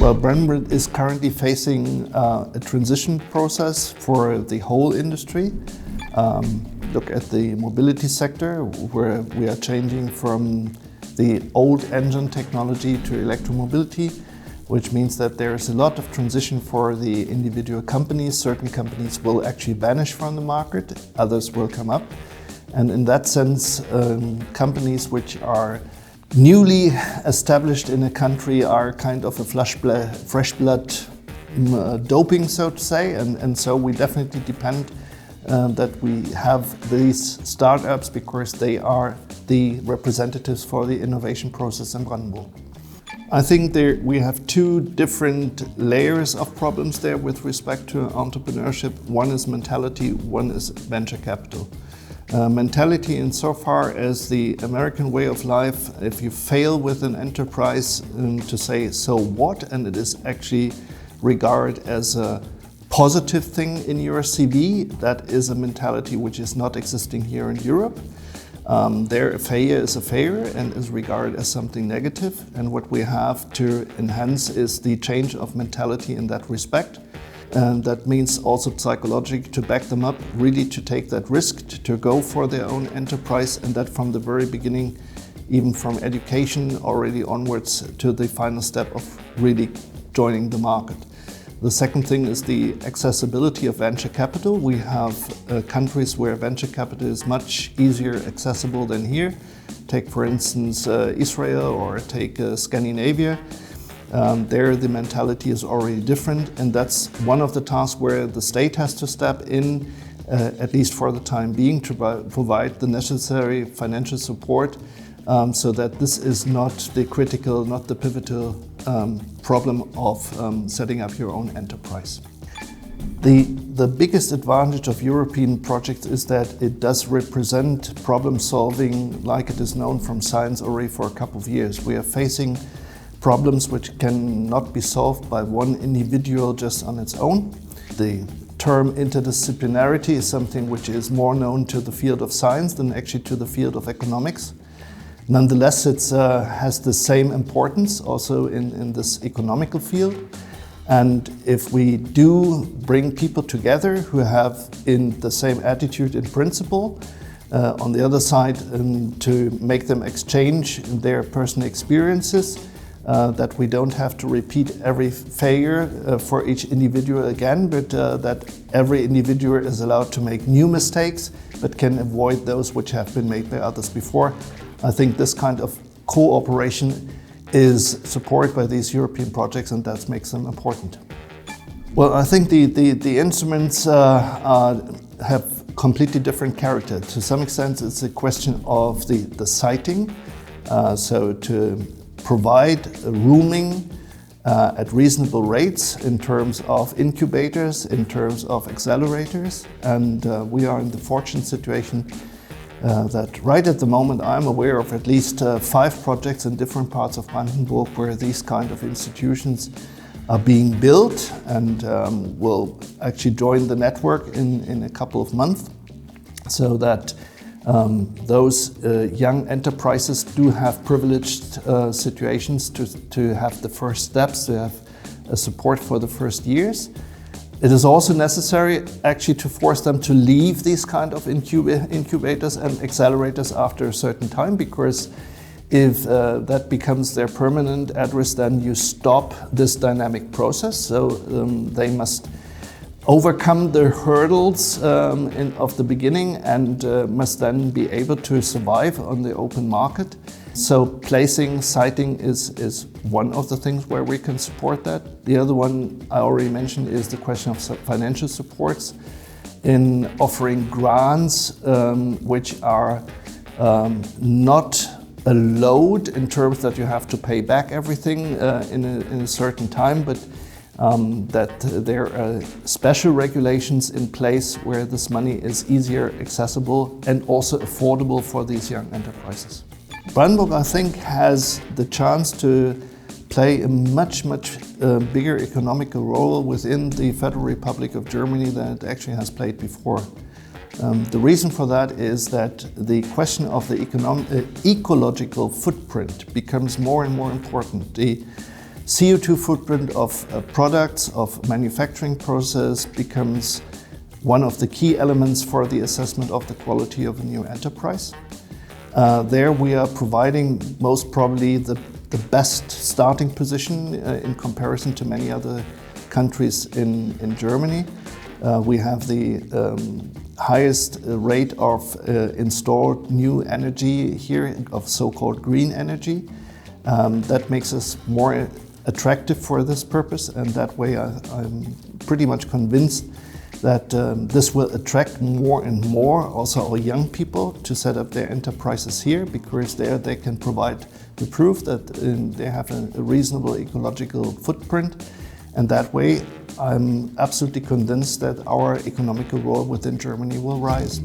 Well, Brandenburg is currently facing a transition process for the whole industry. Look at the mobility sector, where we are changing from the old engine technology to electromobility, which means that there is a lot of transition for the individual companies. Certain companies will actually vanish from the market, others will come up. And in that sense, companies which are newly established in a country are kind of a fresh blood doping, so to say, and so we definitely depend that we have these startups because they are the representatives for the innovation process in Brandenburg. I think we have two different layers of problems there with respect to entrepreneurship. One is mentality, one is venture capital. Mentality insofar as the American way of life, if you fail with an enterprise, to say so what, and it is actually regarded as a positive thing in your CV, that is a mentality which is not existing here in Europe. There, a failure is a failure and is regarded as something negative. And what we have to enhance is the change of mentality in that respect. And that means also psychologically to back them up, really to take that risk, to go for their own enterprise, and that from the very beginning, even from education already onwards to the final step of really joining the market. The second thing is the accessibility of venture capital. We have countries where venture capital is much easier accessible than here. Take, for instance, Israel, or take Scandinavia. There the mentality is already different, and that's one of the tasks where the state has to step in, at least for the time being, to provide the necessary financial support so that this is not the critical, not the pivotal problem of setting up your own enterprise. The biggest advantage of European projects is that it does represent problem solving like it is known from science already for a couple of years. We are facing problems which cannot be solved by one individual just on its own. The term interdisciplinarity is something which is more known to the field of science than actually to the field of economics. Nonetheless, it has the same importance also in this economical field. And if we do bring people together who have in the same attitude in principle, on the other side, to make them exchange their personal experiences, that we don't have to repeat every failure for each individual again, but that every individual is allowed to make new mistakes, but can avoid those which have been made by others before. I think this kind of cooperation is supported by these European projects, and that makes them important. Well, I think the instruments have completely different character. To some extent, it's a question of the siting, so to provide rooming at reasonable rates in terms of incubators, in terms of accelerators, and we are in the fortunate situation that right at the moment I'm aware of at least 5 projects in different parts of Brandenburg where these kind of institutions are being built and will actually join the network in a couple of months, so that those young enterprises do have privileged situations to have the first steps, to have support for the first years. It is also necessary actually to force them to leave these kind of incubators and accelerators after a certain time, because if that becomes their permanent address, then you stop this dynamic process. So they must overcome the hurdles of the beginning and must then be able to survive on the open market. So siting is one of the things where we can support that. The other one I already mentioned is the question of financial supports in offering grants which are not a load in terms that you have to pay back everything in a certain time, but that there are special regulations in place where this money is easier accessible and also affordable for these young enterprises. Brandenburg, I think, has the chance to play a much bigger economical role within the Federal Republic of Germany than it actually has played before. The reason for that is that the question of the ecological footprint becomes more and more important. CO2 footprint of products, of manufacturing process becomes one of the key elements for the assessment of the quality of a new enterprise. There we are providing most probably the best starting position in comparison to many other countries in Germany. We have the highest rate of installed new energy here, of so-called green energy. That makes us more attractive for this purpose, and that way I'm pretty much convinced that this will attract more and more also our young people to set up their enterprises here, because there they can provide the proof that they have a reasonable ecological footprint, and that way I'm absolutely convinced that our economical role within Germany will rise.